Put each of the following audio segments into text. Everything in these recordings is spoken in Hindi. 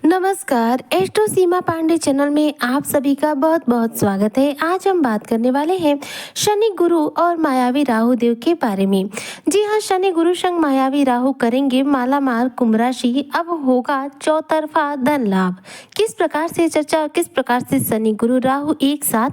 नमस्कार, एस्ट्रो सीमा पांडे चैनल में आप सभी का बहुत बहुत स्वागत है। आज हम बात करने वाले हैं शनि गुरु और मायावी राहु देव के बारे में। जी हाँ, शनि गुरु संग मायावी राहु करेंगे मालामाल कुंभ राशि। अब होगा चौतरफा धन लाभ। किस प्रकार से चर्चा, किस प्रकार से शनि गुरु राहु एक साथ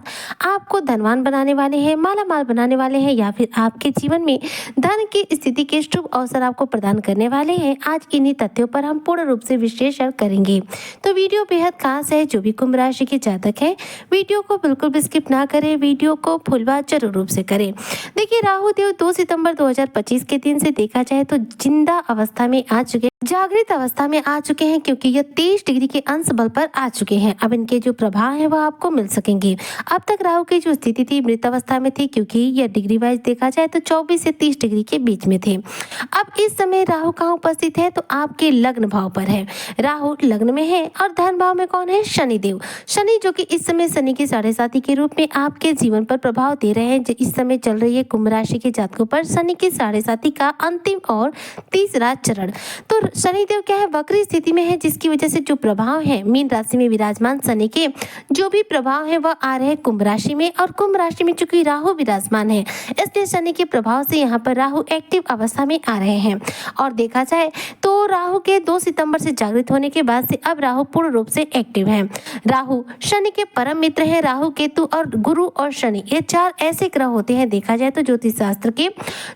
आपको धनवान बनाने वाले हैं, मालामाल बनाने वाले हैं, या फिर आपके जीवन में धन की स्थिति के शुभ अवसर आपको प्रदान करने वाले हैं। आज इन्हीं तथ्यों पर हम पूर्ण रूप से विश्लेषण करेंगे। तो वीडियो बेहद खास है। जो भी कुंभ राशि के जातक है, वीडियो को बिल्कुल भी स्किप ना करें, वीडियो को फुल वॉच जरूर रूप से करें। देखिए, राहु देव 2 सितंबर 2025 के दिन से देखा जाए तो जिंदा अवस्था में आ चुके, जागृत अवस्था में आ चुके हैं, क्योंकि ये 23 डिग्री के अंश बल पर आ चुके हैं। अब इनके जो प्रभाव है वह आपको मिल सकेंगे। अब तक राहु की जो स्थिति थी मृत अवस्था में थी, क्योंकि यह डिग्री वाइज देखा जाए तो 24 से 30 डिग्री के बीच में थे। अब इस समय राहु कहाँ उपस्थित है, तो आपके लग्न भाव पर है। राहु लग्न में है और धन भाव में कौन है, शनि देव। शनि जो कि इस समय शनि के साढ़े साथी के रूप में आपके जीवन पर प्रभाव दे रहे हैं। जो इस समय चल रही है कुंभ राशि के जातकों पर शनि के साढ़े साथी का अंतिम और तीसरा चरण। तो शनिदेव क्या है, वक्री स्थिति में है, जिसकी वजह से जो प्रभाव है मीन राशि में विराजमान शनि के जो भी प्रभाव है वह आ रहे हैं कुंभ राशि में। और कुंभ राशि में चूंकि राहु विराजमान है, इसलिए शनि के प्रभाव से यहाँ पर राहु एक्टिव अवस्था में आ रहे हैं। और देखा जाए तो राहु के 2 सितंबर से जागृत होने के बाद से अब राहु पूर्ण रूप से एक्टिव है। राहु शनि के परम मित्र है। राहु, केतु और गुरु और शनि, ये 4 ऐसे ग्रह होते हैं देखा जाए तो ज्योतिष शास्त्र के,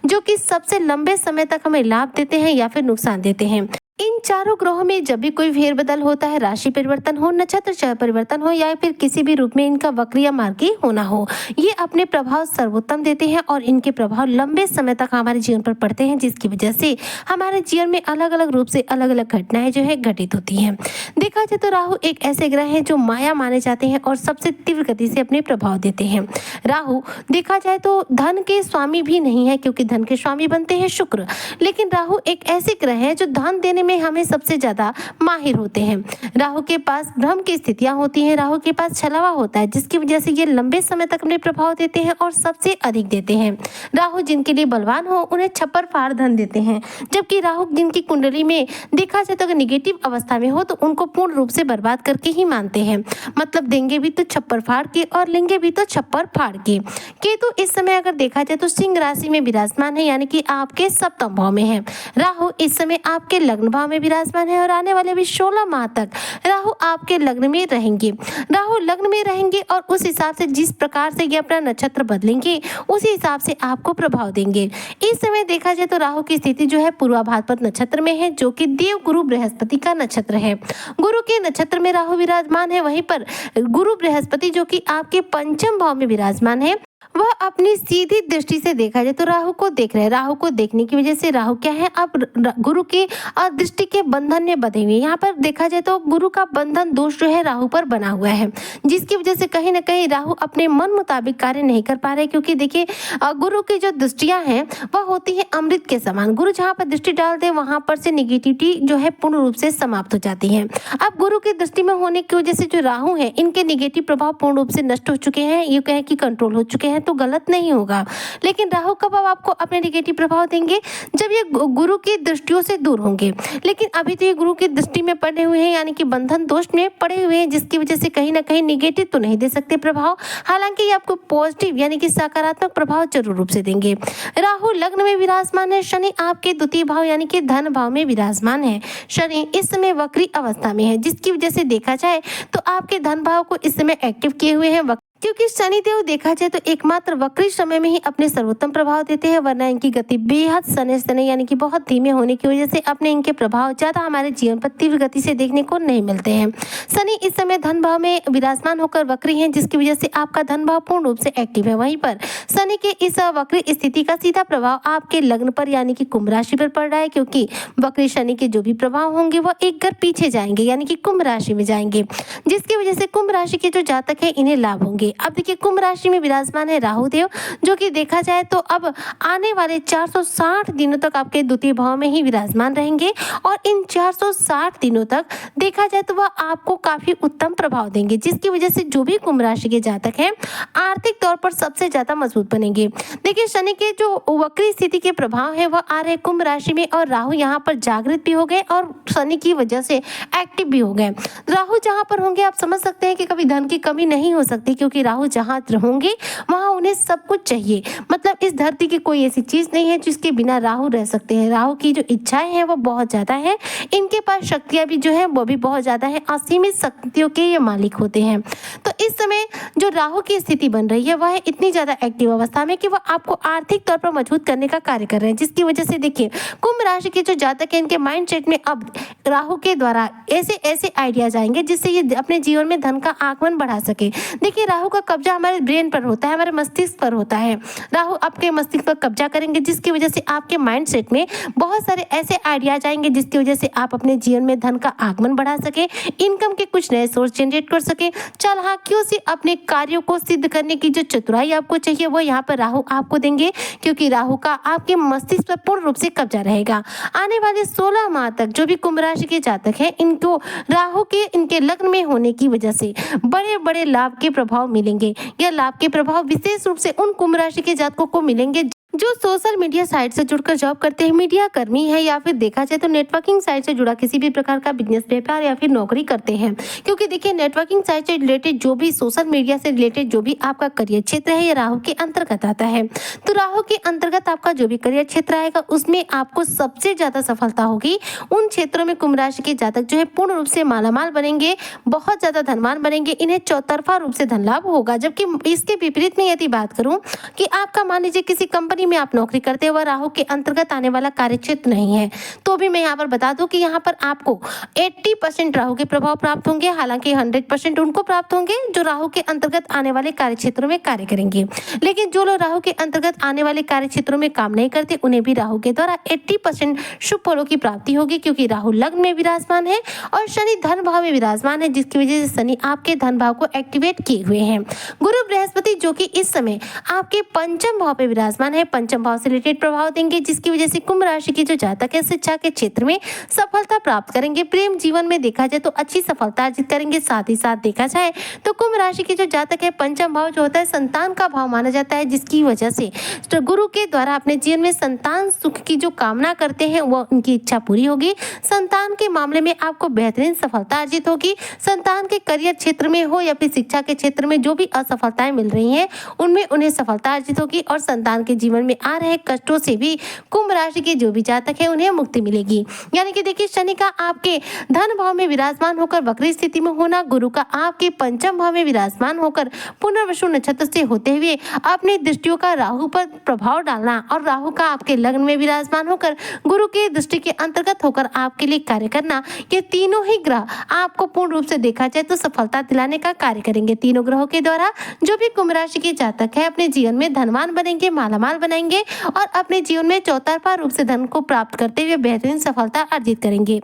जो कि सबसे लंबे समय तक हमें लाभ देते हैं या फिर नुकसान देते हैं। इन चारों ग्रहों में जब भी कोई फेरबदल होता है, राशि परिवर्तन हो, नक्षत्र परिवर्तन हो, या फिर किसी भी रूप में इनका वक्र या मार्गी होना हो, ये अपने प्रभाव सर्वोत्तम देते हैं और इनके प्रभाव लंबे समय तक हमारे जीवन पर पड़ते हैं, जिसकी वजह से हमारे जीवन में अलग अलग रूप से अलग अलग घटनाएं जो है घटित होती हैं। देखा जाए तो राहु एक ऐसे ग्रह है जो माया माने जाते हैं और सबसे तीव्र गति से अपने प्रभाव देते हैं। राहु देखा जाए तो धन के स्वामी भी नहीं है, क्योंकि धन के स्वामी बनते हैं शुक्र, लेकिन राहु एक ऐसे ग्रह है जो धन देने में हमें सबसे ज्यादा माहिर होते हैं। राहु के पास भ्रम की स्थितियां होती हैं, राहु के पास छलावा होता है, जिसकी वजह से ये लंबे समय तक अपने प्रभाव देते हैं और सबसे अधिक देते हैं। राहु जिनके लिए बलवान हो उन्हें छप्पर फाड़ धन देते हैं, जबकि राहु जिनकी कुंडली में देखा जाए तो अगर निगेटिव अवस्था में हो तो उनको पूर्ण रूप से बर्बाद करके ही मानते हैं। मतलब देंगे भी तो छप्पर फाड़ के और लेंगे भी तो छप्पर फाड़ के। केतु इस समय अगर देखा जाए तो सिंह राशि में विराजमान है, यानी कि आपके सप्तम भाव में है। राहु इस समय आपके लग्न भाव में विराजमान है और आने वाले भी 16 माह तक राहु आपके लग्न में रहेंगे। राहु लग्न में रहेंगे और उस हिसाब से जिस प्रकार से ये अपना नक्षत्र बदलेंगे उसी हिसाब से आपको प्रभाव देंगे। इस समय देखा जाए तो राहु की स्थिति जो है पूर्वा भाद्रपद नक्षत्र में है, जो कि देव गुरु बृहस्पति का नक्षत्र है। गुरु के नक्षत्र में राहु विराजमान है, वहीं पर गुरु बृहस्पति जो कि आपके पंचम भाव में विराजमान है, वह अपनी सीधी दृष्टि से देखा जाए तो राहु को देख रहे हैं। राहु को देखने की वजह से राहु क्या है, अब गुरु के दृष्टि के बंधन में बंधे हुए। यहाँ पर देखा जाए तो गुरु का बंधन दोष जो है राहु पर बना हुआ है, जिसकी वजह से कहीं ना कहीं राहु अपने मन मुताबिक कार्य नहीं कर पा रहे, क्योंकि देखिए गुरु की जो दृष्टियां हैं वह होती है अमृत के समान। गुरु जहाँ पर दृष्टि डालते हैं वहां पर से निगेटिविटी जो है पूर्ण रूप से समाप्त हो जाती है। अब गुरु की दृष्टि में होने की वजह से जो राहु है, इनके निगेटिव प्रभाव पूर्ण रूप से नष्ट हो चुके हैं, ये कहें कि कंट्रोल हो चुके हैं, तो गलत नहीं होगा। लेकिन राहु कब अब आपको अपने नेगेटिव प्रभाव देंगे, जब ये गुरु की दृष्टियों से दूर होंगे। लेकिन अभी तो ये गुरु की दृष्टि में पड़े हुए हैं, यानी कि बंधन दोष में पड़े हुए हैं, जिसकी वजह से कहीं ना कहीं निगेटिव तो नहीं दे सकते प्रभाव। हालांकि ये आपको पॉजिटिव यानी कि सकारात्मक प्रभाव जरूर रूप से देंगे। राहु लग्न में विराजमान है, शनि आपके द्वितीय भाव यानी कि धन भाव में विराजमान है। शनि इस समय वक्री अवस्था में है, जिसकी वजह से देखा जाए तो आपके धन भाव को इस समय एक्टिव किए हुए हैं, क्योंकि शनिदेव देखा जाए तो एकमात्र वक्री समय में ही अपने सर्वोत्तम प्रभाव देते हैं, वरना इनकी गति बेहद सने यानी कि बहुत धीमे होने की वजह से अपने इनके प्रभाव ज्यादा हमारे जीवन पर तीव्र गति से देखने को नहीं मिलते हैं। शनि इस समय धन भाव में विराजमान होकर वक्री हैं, जिसकी वजह से आपका धन भाव पूर्ण रूप से एक्टिव है। वहीं पर शनि के इस वक्री स्थिति का सीधा प्रभाव आपके लग्न पर यानी कि कुंभ राशि पर पड़ रहा है, क्योंकि वक्री शनि के जो भी प्रभाव होंगे वह एक घर पीछे जाएंगे, यानी कि कुंभ राशि में जाएंगे, जिसकी वजह से कुंभ राशि के जो जातक है इन्हें लाभ होंगे। बढ़ेंगे। अब देखिए कुंभ राशि में विराजमान है राहु देव, जो कि देखा जाए तो अब आने वाले 460 दिनों तक आपके द्वितीय भाव में ही विराजमान रहेंगे और इन 460 दिनों तक देखा जाए तो वह आपको काफी उत्तम प्रभाव देंगे, जिसकी वजह से जो भी कुंभ राशि के जातक हैं आर्थिक तौर पर सबसे ज्यादा मजबूत बनेंगे। देखिए शनि के जो वक्री स्थिति के प्रभाव है वह आ रहे कुंभ राशि में और राहु यहाँ पर जागृत भी हो गए और शनि की वजह से एक्टिव भी हो गए। राहु जहाँ पर होंगे आप समझ सकते हैं कि कभी धन की कमी नहीं हो सकती, क्योंकि राहु जहाँ होंगे वहाँ उन्हें सब कुछ चाहिए। मतलब इस धरती की कोई ऐसी चीज नहीं है जिसके बिना राहु रह सकते हैं। राहु की जो इच्छाएं हैं वो बहुत ज्यादा है, इनके पास शक्तियां भी जो है वो भी बहुत ज्यादा है, असीमित शक्तियों के ये मालिक होते हैं। तो इस समय जो राहु की स्थिति बन रही है वह है इतनी ज्यादा एक्टिव अवस्था में कि वह आपको आर्थिक तौर पर मजबूत करने का कार्य कर रहे हैं, जिसकी वजह से देखिए कुंभ राशि के जो जातक है इनके माइंड सेट में अब राहु के द्वारा ऐसे ऐसे आइडियाज आएंगे जिससे ये अपने जीवन में धन का आगमन बढ़ा सके। देखिए राहु का कब्जा हमारे ब्रेन पर होता है, हमारे मस्तिष्क पर होता है। राहु आपके मस्तिष्क पर कब्जा करेंगे, जिसकी वजह से आपके माइंड सेट में बहुत सारे ऐसे आइडियाज आएंगे जिसकी वजह से आप अपने जीवन में धन का आगमन बढ़ा सके, इनकम के कुछ नए सोर्स जनरेट कर सके, चालाकियों से अपने कार्यों को सिद्ध करने की जो चतुराई आपको चाहिए वो यहाँ पर राहु आपको देंगे, क्योंकि राहु का आपके मस्तिष्क पर पूर्ण रूप से कब्जा रहेगा। आने वाले 16 माह तक जो भी कुंभ राशि के जातक हैं इनको राहु के इनके लग्न में होने की वजह से बड़े बड़े लाभ के प्रभाव मिलेंगे। यह लाभ के प्रभाव विशेष रूप से उन कुंभ राशि के जातकों को मिलेंगे जो सोशल मीडिया साइट से जुड़कर जॉब करते हैं, मीडिया कर्मी है या फिर देखा जाए तो नेटवर्किंग साइट से जुड़ा किसी भी प्रकार का बिजनेस व्यापार या फिर नौकरी करते हैं। क्योंकि देखिए नेटवर्किंग साइट से रिलेटेड जो भी सोशल मीडिया से रिलेटेड जो भी आपका करियर क्षेत्र है ये राहु के अंतर्गत आता है। तो राहु के अंतर्गत आपका जो भी करियर क्षेत्र आएगा उसमें आपको सबसे ज्यादा सफलता होगी। उन क्षेत्रों में कुंभ राशि के जातक जो है पूर्ण रूप से मालामाल बनेंगे, बहुत ज्यादा धनवान बनेंगे, इन्हें चौतरफा रूप से धन लाभ होगा। जबकि इसके विपरीत में यदि बात करूं कि आपका मान लीजिए किसी कंपनी में आप नौकरी करते हैं वह राहु के अंतर्गत आने वाला कार्यक्षेत्र नहीं है, तो भी मैं यहाँ पर बता दूं कि यहाँ पर आपको 80% राहु के प्रभाव प्राप्त होंगे। हालांकि 100% उनको प्राप्त होंगे जो राहु के अंतर्गत आने वाले कार्यक्षेत्रों में कार्य करेंगे। लेकिन जो लोग राहु के अंतर्गत आने वाले कार्यक्षेत्रों में काम नहीं करते उन्हें भी राहु के द्वारा 80% शुभ फलों की प्राप्ति होगी, क्योंकि राहु लग्न में विराजमान है और शनि धन भाव में विराजमान है, जिसकी वजह से शनि आपके धन भाव को एक्टिवेट किए हुए हैं। गुरु बृहस्पति जो कि इस समय आपके पंचम भाव पे विराजमान है, पंचम भाव से रिलेटेड प्रभाव देंगे, जिसकी वजह से कुंभ राशि के जो जातक है शिक्षा के क्षेत्र में सफलता प्राप्त करेंगे। प्रेम जीवन में देखा जाए तो अच्छी सफलता अर्जित करेंगे। साथ ही साथ देखा जाए तो कुंभ राशि के जो जातक है पंचम भाव जो होता है संतान का भाव माना जाता है, जिसकी वजह से तो गुरु के द्वारा अपने जीवन में संतान सुख की जो कामना करते हैं वो उनकी इच्छा पूरी होगी। संतान के मामले में आपको बेहतरीन सफलता अर्जित होगी। संतान के करियर क्षेत्र में हो या फिर शिक्षा के क्षेत्र में जो भी असफलताएं मिल रही हैं उनमें उन्हें सफलता अर्जित होगी और संतान के जीवन में आ रहे कष्टों से भी कुंभ राशि के जो भी जातक है उन्हें मुक्ति मिलेगी। यानी कि देखिए शनि का आपके धन भाव में विराजमान होकर वक्री स्थिति में होना, गुरु का आपके पंचम भाव में विराजमान होकर पुनर्वसु नक्षत्र से होते हुए अपनी दृष्टियों का राहु पर प्रभाव डालना और राहु का आपके लग्न में विराजमान होकर गुरु के दृष्टि के अंतर्गत होकर आपके लिए कार्य करना, ये तीनों ही ग्रह आपको पूर्ण रूप से देखा जाए तो सफलता दिलाने का कार्य करेंगे। तीनों ग्रहों के द्वारा जो भी कुंभ राशि के जातक है अपने जीवन में धनवान बनेंगे, मालामाल बनाएंगे और अपने जीवन में चौतरफा रूप से धन को प्राप्त करते हुए बेहतरीन सफलता अर्जित करेंगे।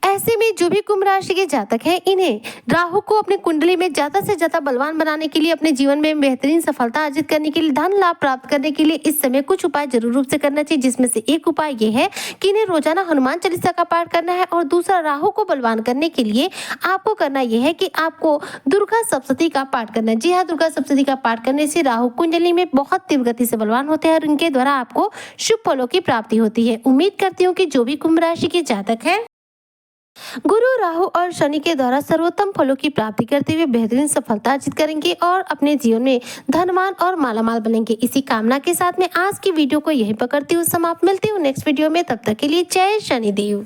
ऐसे में जो भी कुंभ राशि के जातक हैं इन्हें राहु को अपनी कुंडली में ज्यादा से ज्यादा बलवान बनाने के लिए, अपने जीवन में बेहतरीन सफलता अर्जित करने के लिए, धन लाभ प्राप्त करने के लिए इस समय कुछ उपाय जरूर रूप से करना चाहिए। जिसमें से एक उपाय ये है कि इन्हें रोजाना हनुमान चालीसा का पाठ करना है और दूसरा राहु को बलवान करने के लिए आपको करना यह है कि आपको दुर्गा सप्तशती का पाठ करना है। जी हाँ, दुर्गा सप्तशती का पाठ करने से राहु कुंडली में बहुत तीव्र गति से बलवान होते हैं और इनके द्वारा आपको शुभ फलों की प्राप्ति होती है। उम्मीद करती हूँ कि जो भी कुंभ राशि के जातक है गुरु, राहु और शनि के द्वारा सर्वोत्तम फलों की प्राप्ति करते हुए बेहतरीन सफलता अर्जित करेंगे और अपने जीवन में धनवान और मालामाल बनेंगे। इसी कामना के साथ मैं आज की वीडियो को यहीं पर करती हूँ समाप्त। मिलती हूँ नेक्स्ट वीडियो में, तब तक के लिए जय शनिदेव।